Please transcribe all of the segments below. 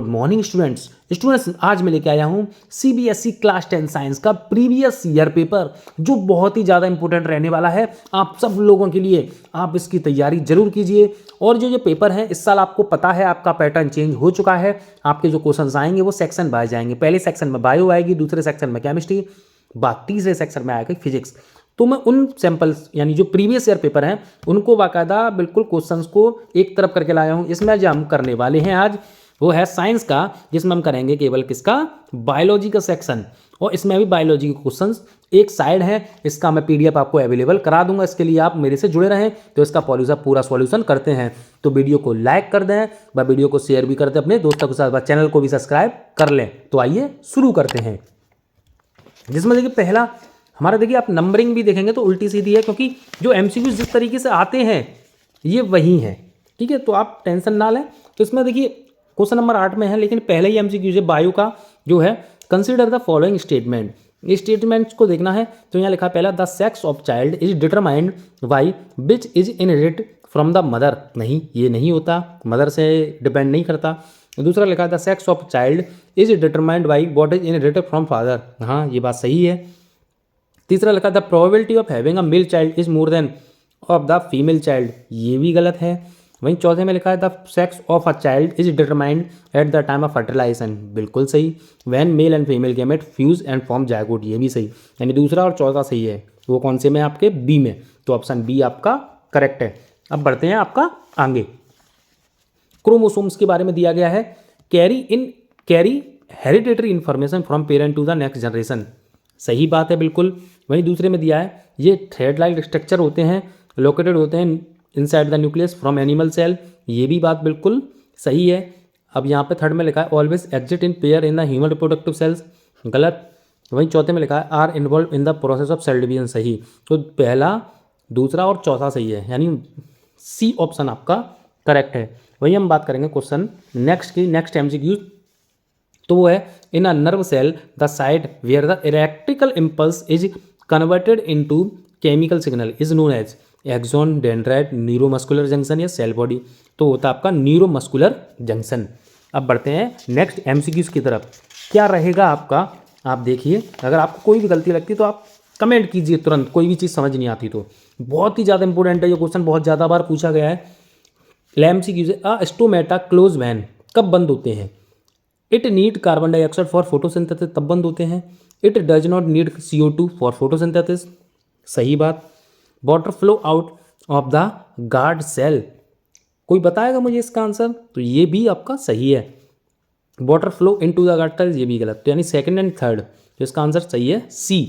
Good morning students आज मैं लेके आया हूँ सीबीएसई क्लास 10 साइंस का प्रीवियस ईयर पेपर जो बहुत ही ज़्यादा इंपॉर्टेंट रहने वाला है आप सब लोगों के लिए। आप इसकी तैयारी जरूर कीजिए। और जो पेपर है इस साल आपको पता है आपका पैटर्न चेंज हो चुका है। आपके जो क्वेश्चंस आएंगे वो सेक्शन बाय जाएंगे। पहले सेक्शन में बायो आएगी, दूसरे सेक्शन में केमिस्ट्री, बाद तीसरे सेक्शन में आएगा फिजिक्स। तो मैं उन सैंपल्स यानी जो प्रीवियस ईयर पेपर हैं उनको बाकायदा बिल्कुल क्वेश्चंस को एक तरफ करके लाया हूँ। इसमें जो हम करने वाले हैं आज वो है साइंस का, जिसमें हम करेंगे केवल किसका, बायोलॉजी का सेक्शन। और इसमें भी बायोलॉजी के क्वेश्चंस एक साइड है, इसका मैं पीडीएफ आपको अवेलेबल करा दूंगा। इसके लिए आप मेरे से जुड़े रहें तो इसका पूरा सॉल्यूशन करते हैं। तो वीडियो को लाइक कर दें, व वीडियो को शेयर भी कर दें अपने दोस्तों के साथ, चैनल को भी सब्सक्राइब कर लें। तो आइए शुरू करते हैं। जिसमें देखिए पहला हमारा, देखिए आप नंबरिंग भी देखेंगे तो उल्टी सीधी है, क्योंकि जो एमसीक्यू जिस तरीके से आते हैं ये वही हैं, ठीक है। तो आप टेंशन ना लें। तो इसमें देखिए क्वेश्चन नंबर 8 में है, लेकिन पहले ही एमसीक्यू है बायो का जो है, कंसीडर द फॉलोइंग स्टेटमेंट। ये स्टेटमेंट्स को देखना है। तो यहाँ लिखा है पहला, the sex of child is determined by which is inherit from the mother. नहीं, ये नहीं होता, मदर से डिपेंड नहीं करता। दूसरा लिखा है the sex of child is determined by what is inherited from father. हाँ, ये बात सही है। तीसरा लिखा the probability of having a male child is more than of the female child. ये भी गलत है। वहीं चौथे में लिखा है the sex of a child is determined at the time of fertilization. बिल्कुल सही। When male and female gamete fuse and form zygote. ये भी सही, यानी दूसरा और चौथा सही है। वो कौन से में, आपके बी में। तो ऑप्शन बी आपका करेक्ट है। अब बढ़ते हैं आपका आगे। क्रोमोसोम्स के बारे में दिया गया है, carry hereditary information from parent to the next generation. सही बात है, बिल्कुल। वहीं दूसरे में दिया है ये थ्रेड लाइक स्ट्रक्चर होते हैं, लोकेटेड होते हैं inside the nucleus from animal cell. ये भी बात बिल्कुल सही है। अब यहाँ पे थर्ड में लिखा है always exist in pair in the human reproductive cells. गलत। वहीं चौथे में लिखा है are involved in the process of cell division. सही। तो पहला, दूसरा और चौथा सही है, यानी सी ऑप्शन आपका करेक्ट है। वहीं हम बात करेंगे क्वेश्चन नेक्स्ट की, नेक्स्ट एमसीक्यू। तो वो है in a nerve cell the side where the electrical impulse is converted into chemical signal is known as axon, dendrite, neuromuscular junction या सेल बॉडी। तो होता है आपका न्यूरोमस्कुलर जंक्शन। अब बढ़ते हैं नेक्स्ट एमसीक्यूज की तरफ। क्या रहेगा आपका, आप देखिए। अगर आपको कोई भी गलती लगती है तो आप कमेंट कीजिए तुरंत, कोई भी चीज़ समझ नहीं आती तो। बहुत ही ज़्यादा इंपॉर्टेंट है ये क्वेश्चन, बहुत ज़्यादा बार पूछा गया है। एमसीक्यूज है, स्टोमेटा क्लोज वैन कब बंद होते हैं। It need carbon dioxide for photosynthesis, तब बंद होते हैं। It does not need CO2 for photosynthesis. सही बात। Water flow out of the guard cell, कोई बताएगा मुझे इसका आंसर, तो ये भी आपका सही है। Water flow into the guard cell, ये भी गलत। तो यानी सेकंड एंड थर्ड, तो इसका आंसर सही है सी।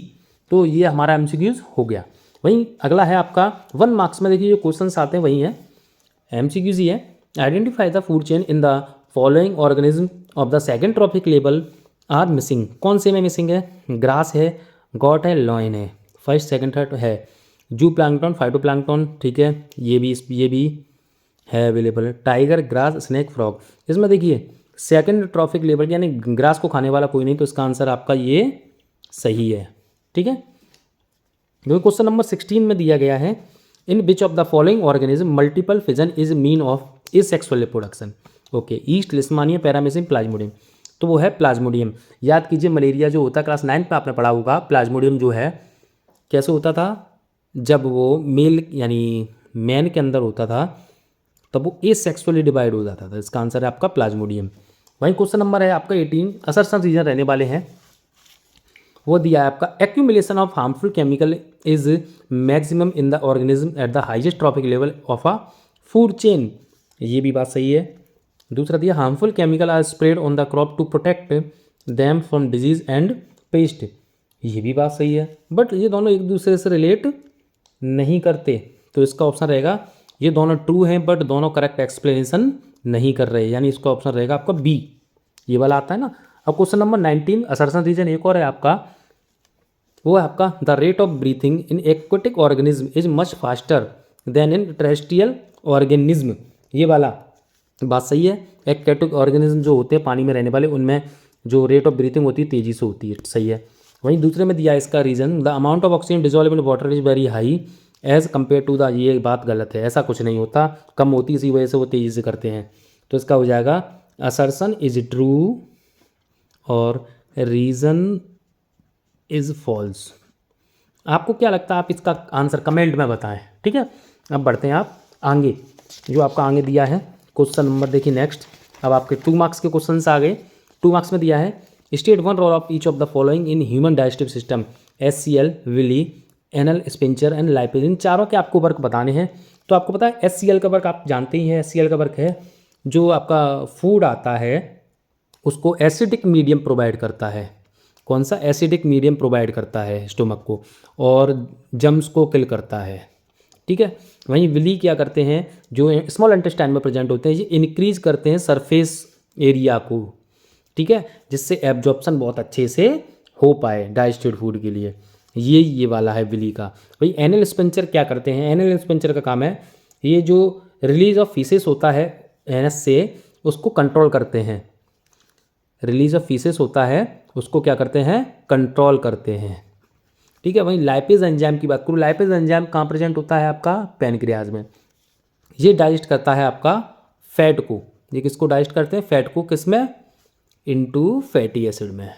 तो ये हमारा एमसीक्यूज हो गया। वहीं अगला है आपका 1 मार्क्स में, देखिए जो क्वेश्चंस आते हैं वही है, एमसीक्यूज ही है। Identify the food chain in the following organism of the second trophic level are missing. कौन से में मिसिंग है, ग्रास है, गॉट है, लॉइन है। फर्स्ट सेकंड थर्ड है जू प्लैंकटन, फाइटोप्लैंकटन, ठीक है, ये भी है available. Tiger, grass, snake, frog. इसमें देखिए सेकंड ट्रॉफिक लेवल यानी ग्रास को खाने वाला कोई नहीं, तो इसका आंसर आपका ये सही है, ठीक है। क्वेश्चन नंबर 16 में दिया गया है in which of the following organism multiple fission is mean of is sexual reproduction. Okay, yeast, leishmania, paramecium, plasmodium. तो वो है प्लाज्मोडियम। याद कीजिए मलेरिया जो होता है क्लास 9 में आपने पढ़ा होगा, प्लाज्मोडियम जो है कैसे होता था, जब वो मेल यानी मैन के अंदर होता था तब वो एसेक्सुअली डिवाइड हो जाता था। इसका आंसर है आपका प्लाज्मोडियम। वहीं क्वेश्चन नंबर है आपका 18, असर्शन रीजन रहने वाले हैं। वो दिया है आपका accumulation of harmful chemical is maximum in the organism at the highest trophic level of a food chain. ये भी बात सही है। दूसरा दिया harmful chemical are spread on the crop to protect them from disease and pest. ये भी बात सही है, बट ये दोनों एक दूसरे से रिलेट नहीं करते, तो इसका ऑप्शन रहेगा, ये दोनों ट्रू हैं बट दोनों करेक्ट एक्सप्लेनेशन नहीं कर रहे, यानी इसका ऑप्शन रहेगा आपका बी, ये वाला आता है ना। अब क्वेश्चन नंबर 19, असर्शन रीजन एक और है आपका, वो है आपका the rate of breathing in aquatic organism is much faster then in terrestrial organism. ये वाला बात सही है। एक्वेटिक ऑर्गेनिज्म जो होते हैं पानी में रहने वाले, उनमें जो रेट ऑफ ब्रीथिंग होती है तेजी से होती है, सही है। वहीं दूसरे में दिया है इसका reason the amount of oxygen dissolve in water is very high as compare to the, ये बात गलत है, ऐसा कुछ नहीं होता, कम होती इसी वजह से वो तेज़ी से करते हैं। तो इसका हो जाएगा असर्शन इज ट्रू और रीज़न इज फॉल्स। आपको क्या लगता है, आप इसका आंसर कमेंट में बताएं। ठीक है, अब बढ़ते हैं आप आगे, जो आपका आगे दिया है क्वेश्चन नंबर देखिए नेक्स्ट। अब आपके 2 मार्क्स के क्वेश्चन आ गए। 2 मार्क्स में दिया है state one role of each of the following in human digestive system, HCl, villi, anal, sphincter and lipase. इन चारों के आपको वर्क बताने हैं। तो आपको पता है HCl का वर्क आप जानते ही हैं। HCl का वर्क है जो आपका फूड आता है उसको एसिडिक मीडियम प्रोवाइड करता है। कौन सा? एसिडिक मीडियम प्रोवाइड करता है स्टोमक को, और जम्स को किल करता है। ठीक है, वहीं विली क्या करते हैं, जो स्मॉल इंटेस्टाइन में प्रेजेंट होते हैं, ये इंक्रीज करते हैं सरफेस एरिया को। ठीक है, जिससे एब्जॉर्प्शन बहुत अच्छे से हो पाए डाइजेस्टेड फूड के लिए। ये वाला है विली का। वही एनल स्पेंचर क्या करते हैं, एनल स्पेंचर का काम है ये जो रिलीज ऑफ फीसेस होता है एनस से उसको कंट्रोल करते हैं। रिलीज ऑफ फीसेस होता है उसको क्या करते हैं, कंट्रोल करते हैं। ठीक है, वहीं लाइपेज एंजाइम की बात करूँ, लाइपेज एंजाइम कहाँ प्रेजेंट होता है आपका पैनक्रियाज में। ये डाइजेस्ट करता है आपका फैट को। ये किसको डाइजेस्ट करते हैं, फैट को, किसमें, इनटू फैटी एसिड में।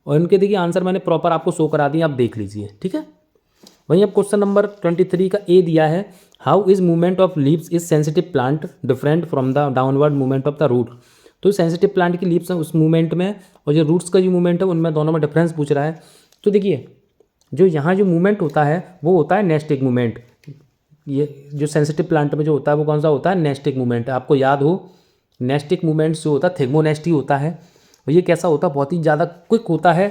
और इनके देखिए आंसर मैंने प्रॉपर आपको शो करा दिए, आप देख लीजिए। ठीक है, वहीं अब क्वेश्चन नंबर 23 का ए दिया है, how is movement of leaves is sensitive plant different from the downward movement of the root. तो सेंसिटिव प्लांट की लीव्स है उस मूवमेंट में, और जो रूट्स का जो मूवमेंट है उनमें दोनों में डिफरेंस पूछ रहा है। तो देखिए जो यहाँ जो मूवमेंट होता है वो होता है नेस्टिक मूवमेंट। ये जो सेंसिटिव प्लांट में जो होता है वो कौन सा होता है, नेस्टिक मूवमेंट। आपको याद हो नेस्टिक मूवमेंट जो होता है थिग्मोनेस्टी होता है, और ये कैसा होता है, बहुत ही ज़्यादा क्विक होता है।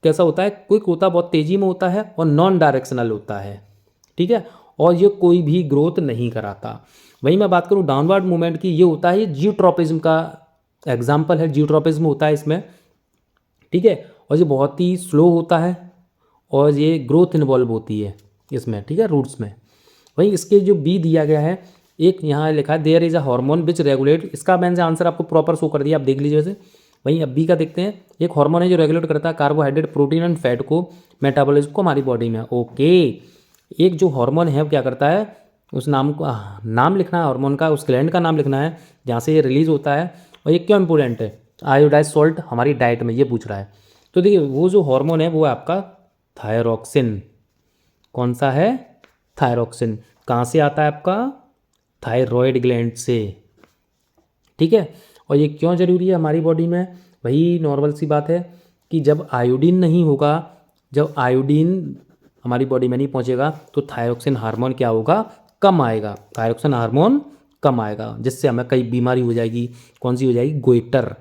कैसा होता है, क्विक होता है, बहुत तेज़ी में होता है, और नॉन डायरेक्शनल होता है। ठीक है, और ये कोई भी ग्रोथ नहीं कराता। वहीं मैं बात करूँ डाउनवर्ड मूवमेंट की, ये होता है, ये जियोट्रॉपिज्म का एग्जाम्पल है, जियोट्रॉपिज्म होता है इसमें। ठीक है, और ये बहुत ही स्लो होता है, और ये ग्रोथ इन्वॉल्व होती है इसमें। ठीक है, रूट्स में। वहीं इसके जो बी दिया गया है, एक यहाँ लिखा है there is a hormone which regulate, इसका मैंने आंसर आपको प्रॉपर शो कर दिया, आप देख लीजिए वैसे। वहीं अब बी का देखते हैं, एक हार्मोन है जो रेगुलेट करता है कार्बोहाइड्रेट, प्रोटीन एंड फैट को, मेटाबॉलिज्म को हमारी बॉडी में। ओके, एक जो हार्मोन है वो क्या करता है, उस नाम को नाम लिखना है हार्मोन का, उस ग्लैंड का नाम लिखना है जहाँ से ये रिलीज होता है। और ये क्यों इंपॉर्टेंट है, आयोडाइज सॉल्ट हमारी डाइट में, ये पूछ रहा है। तो देखिए वो जो हार्मोन है वो है आपका थायरॉक्सिन। कौन सा है, थायरॉक्सिन। कहाँ से आता है आपका, थायरॉयड ग्लैंड से। ठीक है, और ये क्यों ज़रूरी है हमारी बॉडी में, वही नॉर्मल सी बात है कि जब आयोडीन नहीं होगा, जब आयोडीन हमारी बॉडी में नहीं पहुंचेगा तो थायरॉक्सिन हार्मोन क्या होगा, कम आएगा। थायरॉक्सिन हार्मोन कम आएगा, जिससे हमें कई बीमारी हो जाएगी। कौन सी हो जाएगी, गोइटर।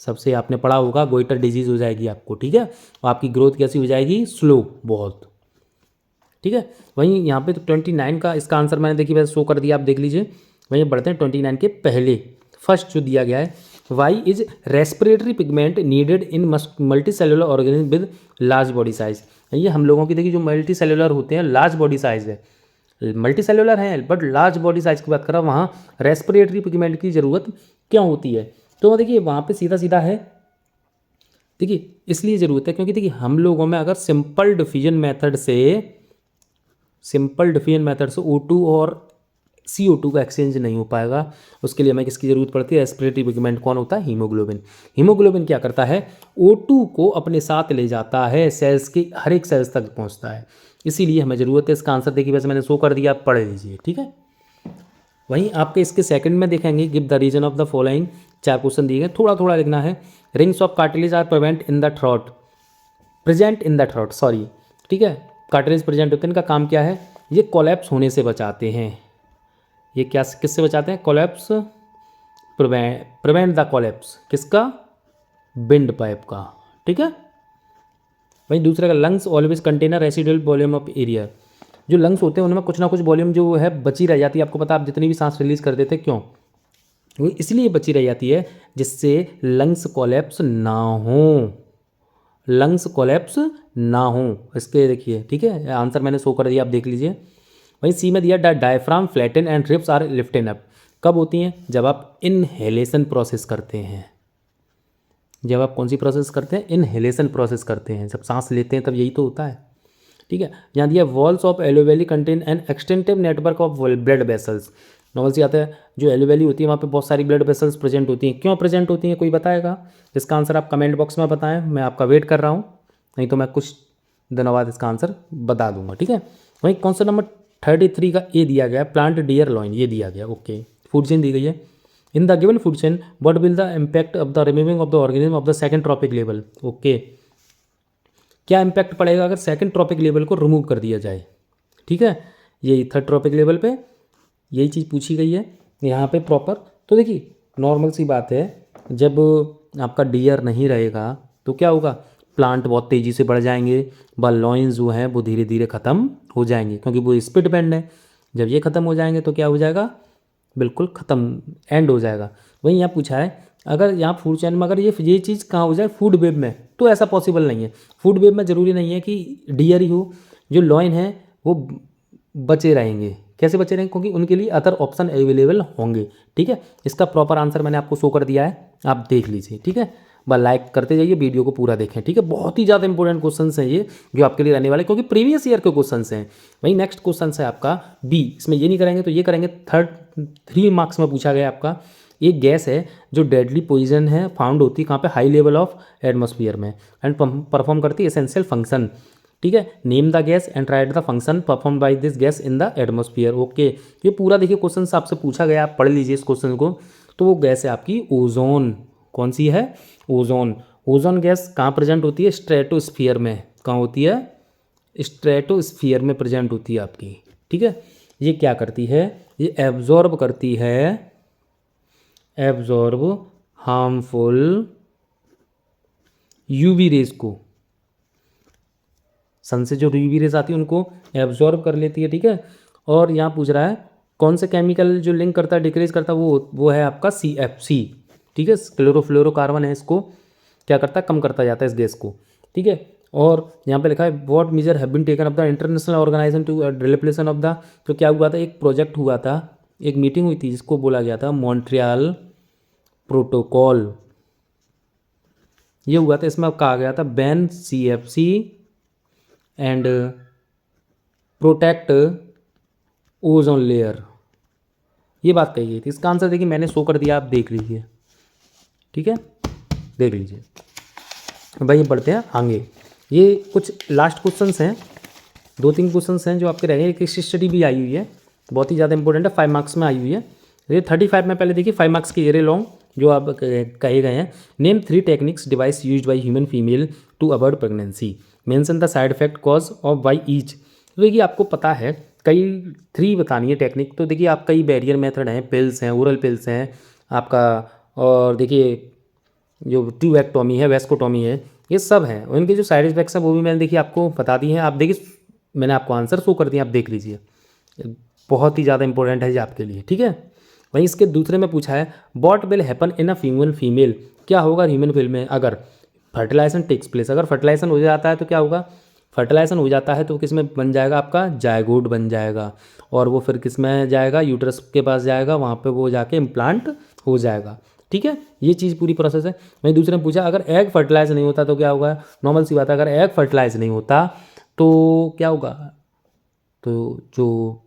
सबसे आपने पढ़ा होगा गोइटर डिजीज़ हो जाएगी आपको। ठीक है, और आपकी ग्रोथ कैसी हो जाएगी, स्लो बहुत। ठीक है, वहीं यहाँ पे तो 29 का इसका आंसर मैंने देखिए वैसे शो कर दिया, आप देख लीजिए। वहीं बढ़ते हैं 29 के पहले, फर्स्ट जो दिया गया है, why is respiratory pigment needed in multi cellular organism with large body size. ये हम लोगों की देखिए जो मल्टी सेलुलर होते हैं, लार्ज बॉडी साइज है, मल्टी सेलुलर हैं बट लार्ज बॉडी साइज की बात कर रहा हूँ, वहाँ रेस्पिरेटरी पिगमेंट की ज़रूरत क्यों होती है। तो देखिए वहाँ पे सीधा सीधा है, देखिए इसलिए ज़रूरत है क्योंकि देखिए हम लोगों में अगर सिंपल डिफिजन मेथड से O2 और CO2 का एक्सचेंज नहीं हो पाएगा। उसके लिए हमें किसकी ज़रूरत पड़ती है, रेस्पिरेटरी पिगमेंट। कौन होता है, हीमोग्लोबिन। हीमोग्लोबिन क्या करता है, O2 को अपने साथ ले जाता है, सेल्स के हर एक सेल्स तक पहुंचता है, इसीलिए हमें ज़रूरत है। इसका आंसर देखिए वैसे मैंने शो कर दिया, आप पढ़ लीजिए। ठीक है, वहीं आपके इसके सेकंड में देखेंगे, give the reason of the following. 4 question दिए गए, थोड़ा थोड़ा लिखना है। Rings of cartilage are present in the throat, sorry. ठीक है, कार्टिलेज प्रेजेंट होते हैं, इनका काम क्या है, ये कोलैप्स होने से बचाते हैं। ये क्या किससे बचाते हैं, कोलैप्स, प्रिवेंट द कोलैप्स, किसका, विंड पाइप का। ठीक है, वहीं दूसरे का lungs always container residual volume of area. जो लंग्स होते हैं उनमें कुछ ना कुछ वॉल्यूम जो है बची रह जाती है। आपको पता है आप जितनी भी सांस रिलीज कर देते हैं, क्यों, वो इसलिए बची रह जाती है जिससे लंग्स कोलैप्स ना हो, लंग्स कोलैप्स ना हो। इसके देखिए, ठीक है, आंसर मैंने शो कर दिया, आप देख लीजिए। वहीं सी में दिया diaphragm flatten and ribs are lifted up. कब होती हैं, जब आप इनहेलेशन प्रोसेस करते हैं। जब आप कौन सी प्रोसेस करते हैं, इनहेलेशन प्रोसेस करते हैं, जब सांस लेते हैं तब यही तो होता है। ठीक है, यहाँ दिया walls of alveoli contain an extensive network of blood vessels. Normal सी आता है, जो एलोवेली होती है वहाँ पे बहुत सारी ब्लड वेसल्स प्रेजेंट होती हैं। क्यों प्रेजेंट होती हैं, कोई बताएगा? इसका आंसर आप कमेंट बॉक्स में बताएं, मैं आपका वेट कर रहा हूँ, नहीं तो मैं कुछ दिनों बाद इसका आंसर बता दूंगा, ठीक है। वहीं क्वेश्चन नंबर 33 का ए दिया गया है, प्लांट डियर लॉइन, ये दिया गया, ओके। फूड चेन दी गई है। In the given food chain what will the impact of the removing of the organism of the second trophic level, okay. क्या इम्पैक्ट पड़ेगा अगर सेकंड ट्रॉपिक लेवल को remove कर दिया जाए, ठीक है। ये थर्ड ट्रॉपिक लेवल पे यही चीज़ पूछी गई है यहाँ पे प्रॉपर। तो देखिए नॉर्मल सी बात है, जब आपका डियर नहीं रहेगा तो क्या होगा, प्लांट बहुत तेज़ी से बढ़ जाएंगे, व लॉइंस जो हैं वो धीरे धीरे ख़त्म हो जाएंगे, क्योंकि वो इस पर डिपेंड है। जब ये ख़त्म हो जाएंगे तो क्या हो जाएगा, बिल्कुल ख़त्म, एंड हो जाएगा। वहीं यहाँ पूछा है अगर यहाँ फूड चेन में अगर ये चीज़ कहाँ हो जाए, फूड वेब में, तो ऐसा पॉसिबल नहीं है। फूड वेब में ज़रूरी नहीं है कि डियर ही हो, जो लॉइन है वो बचे रहेंगे। कैसे बचे रहेंगे, क्योंकि उनके लिए अदर ऑप्शन अवेलेबल होंगे, ठीक है। इसका प्रॉपर आंसर मैंने आपको शो कर दिया है, आप देख लीजिए, ठीक है। बस लाइक करते जाइए, वीडियो को पूरा देखें, ठीक है। बहुत ही ज़्यादा इंपॉर्टेंट क्वेश्चंस हैं ये जो आपके लिए रहने वाले, क्योंकि प्रीवियस ईयर के क्वेश्चंस हैं। वहीं नेक्स्ट क्वेश्चन है आपका बी, इसमें ये नहीं करेंगे तो ये करेंगे। 3 मार्क्स में पूछा गया आपका, एक गैस है जो डेडली पॉइजन है, फाउंड होती है कहाँ पे, हाई लेवल ऑफ एटमॉस्फेयर में, एंड परफॉर्म करती है एसेंशियल फंक्शन, ठीक है। Name the gas and right the function perform by this gas in the atmosphere, okay. ये पूरा देखिए क्वेश्चन आपसे पूछा गया, आप पढ़ लीजिए इस क्वेश्चन को। तो वो गैस है आपकी ओजोन, कौन सी है, ओजोन। ओजोन गैस कहाँ प्रेजेंट होती है, स्ट्रेटोस्फीयर में, कहाँ होती है, स्ट्रेटोस्फीयर में प्रेजेंट होती है आपकी, ठीक है। ये क्या करती है, ये एब्जॉर्ब करती है, एब्जॉर्ब हार्मफुल यूवी रेज को, सन से जो यूवी रेज आती है उनको एब्जॉर्ब कर लेती है, ठीक है। और यहाँ पूछ रहा है कौन से केमिकल जो लिंक करता है, डिक्रीज करता है, वो है आपका CFC, ठीक है। क्लोरोफ्लोरोकार्बन है, इसको क्या करता है, कम करता जाता है इस गैस को, ठीक है। और यहाँ पे लिखा है what measure have been taken of the international organisation to replacement of the, तो क्या हुआ था, एक प्रोजेक्ट हुआ था, एक मीटिंग हुई थी जिसको बोला गया था मॉन्ट्रियल प्रोटोकॉल, ये हुआ था। इसमें कहा गया था ban CFC and protect ozone layer, ये बात कही गई थी। इसका आंसर देखिए मैंने शो कर दिया, आप देख लीजिए, ठीक है, देख लीजिए। भाई बढ़ते हैं आगे, ये कुछ लास्ट क्वेश्चंस हैं, 2-3 क्वेश्चंस हैं जो आपके रहेंगे। एक स्टडी भी आई हुई है, बहुत ही ज़्यादा इंपॉर्टेंट है, 5 मार्क्स में आई हुई है। ये 35 में पहले देखिए 5 मार्क्स के एरे लॉन्ग जो आप कहे गए हैं। Name 3 techniques device used by human female to avoid pregnancy, mention the side effect cause of by each. तो देखिए आपको पता है कई 3 बतानी है टेक्निक। तो देखिए आप कई बैरियर मेथड हैं, पिल्स हैं, ओरल पिल्स हैं आपका, और देखिए जो ट्यूबेक्टोमी है, वेस्कोटोमी है, ये सब हैं। उनके जो साइड इफेक्ट्स हैं वो भी मैंने देखिए आपको बता दी हैं। आप देखिए मैंने आपको आंसर शो कर दिया, आप देख लीजिए, बहुत ही ज़्यादा इंपॉर्टेंट है ये आपके लिए, ठीक है। वहीं इसके दूसरे में पूछा है what will happen in a female, क्या होगा ह्यूमन फीमेल में अगर फर्टिलाइजेशन टेक्स प्लेस, अगर फर्टिलाइजेशन हो जाता है तो क्या होगा, फर्टिलाइजेशन हो जाता है तो किस में बन जाएगा, आपका जायगोट बन जाएगा, और वो फिर किस में जाएगा, यूट्रस के पास जाएगा, वहाँ पे वो जाके इम्प्लांट हो जाएगा, ठीक है। ये चीज़ पूरी प्रोसेस है। वहीं दूसरे ने पूछा अगर एग फर्टिलाइज नहीं होता तो क्या होगा, नॉर्मल सी बात है, अगर एग फर्टिलाइज नहीं होता तो क्या होगा, तो जो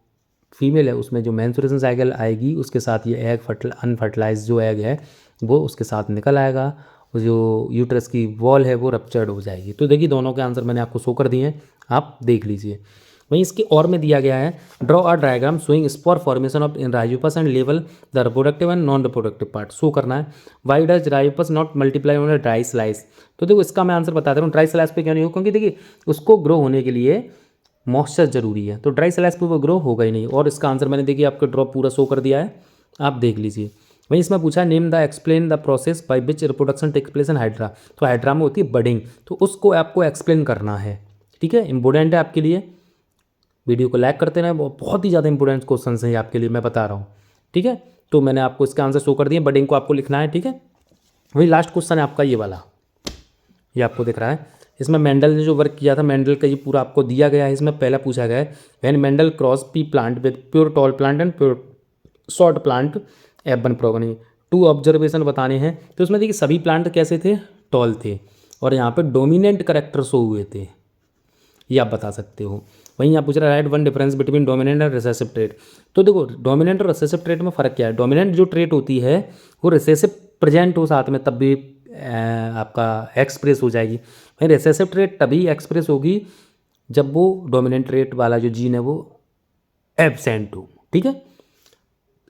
फीमेल है उसमें जो मेंस्ट्रुएशन साइकिल आएगी उसके साथ ये एग अनफर्टिलाइज जो एग है वो उसके साथ निकल आएगा, जो यूट्रस की वॉल है वो रप्चर्ड हो जाएगी। तो देखिए दोनों के आंसर मैंने आपको शो कर दिए हैं, आप देख लीजिए। वहीं इसके और में दिया गया है draw a diagram showing spore formation of Rhizopus and level the reproductive and non reproductive part, show करना है। Why does Rhizopus not multiply on dry slice, तो देखो इसका मैं आंसर बता दे रहा हूँ, ड्राई स्लाइस पे क्यों नहीं हो, क्योंकि देखिए उसको ग्रो होने के लिए मॉइस्चर जरूरी है, तो ड्राई स्लाइस पे वो ग्रो होगा ही नहीं। और इसका आंसर मैंने देखिए आपको ड्रॉप पूरा शो कर दिया है, आप देख लीजिए। वहीं इसमें पूछा name the explain the process by which reproduction takes place in hydra, तो हाइड्रा में होती है बडिंग, तो उसको आपको एक्सप्लेन करना है, ठीक है, इंपॉर्टेंट है आपके लिए। वीडियो को लाइक करते रहें, बहुत ही ज़्यादा इंपॉर्टेंट क्वेश्चन हैं आपके लिए, मैं बता रहा हूँ, ठीक है। तो मैंने आपको इसका आंसर शो कर दिया, बडिंग को आपको लिखना है, ठीक है। वही लास्ट क्वेश्चन है आपका ये वाला, ये आपको दिख रहा है। इसमें मेंडल ने जो वर्क किया था, मेंडल का ये पूरा आपको दिया गया है। इसमें पहला पूछा गया है when Mendel cross pea plant with pure tall plant and pure short plant एबन प्रोगनी, 2 ऑब्जर्वेशन बताने हैं। तो इसमें देखिए सभी प्लांट कैसे थे, टॉल थे, और यहाँ पे डोमिनेंट करेक्टर शो हुए थे, ये आप बता सकते हो। वहीं यहाँ पूछ रहा है right one difference between dominant और रिसेसिव ट्रेट। तो देखो डोमिनेंट और रिसेसिव ट्रेट में फ़र्क क्या है। डोमिनेंट जो ट्रेट होती है वो रिसेसिव प्रेजेंट हो साथ में तब भी आपका एक्सप्रेस हो जाएगी। वहीं रिसेसिव ट्रेट तभी एक्सप्रेस होगी जब वो डोमिनेंट ट्रेट वाला जो जीन है वो एब्सेंट हो। ठीक है,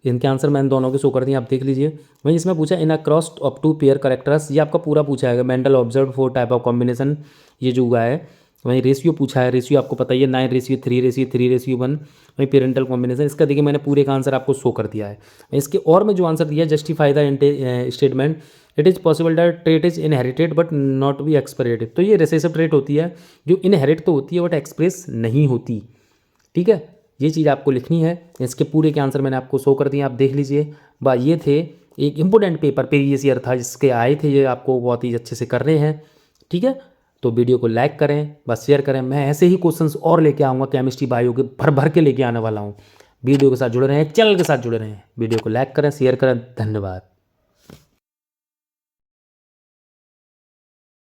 इनके आंसर मैंने दोनों के शो कर दिए, आप देख लीजिए। वहीं इसमें पूछा in a cross of two pair characters, ये आपका पूरा पूछा है। Mendel observe 4 type of combination ये जो हुआ है। वहीं रेशियो पूछा है, रेशियो आपको पता ही है 9:3:3:1। वहीं पेरेंटल कॉम्बिनेशन, इसका देखिए मैंने पूरे का आंसर आपको शो कर दिया है। इसके और में जो आंसर दिया है justify the statement it is possible that trait is inherited but not be expressed. तो ये रिसेसिव ट्रेट होती है जो इनहेरिट तो होती है बट एक्सप्रेस नहीं होती। ठीक है, ये चीज़ आपको लिखनी है। इसके पूरे के आंसर मैंने आपको शो कर दिए, आप देख लीजिए। ये थे एक इंपॉर्टेंट पेपर प्रीवियस ईयर था जिसके आए थे, ये आपको बहुत ही अच्छे से करने हैं। ठीक है, तो वीडियो को लाइक करें, बस शेयर करें। मैं ऐसे ही क्वेश्चंस और लेके आऊँगा केमिस्ट्री बायो के भर भर के लेके आने वाला हूँ। वीडियो के साथ जुड़े रहें, चैनल के साथ जुड़े रहें। वीडियो को लाइक करें, शेयर करें। धन्यवाद।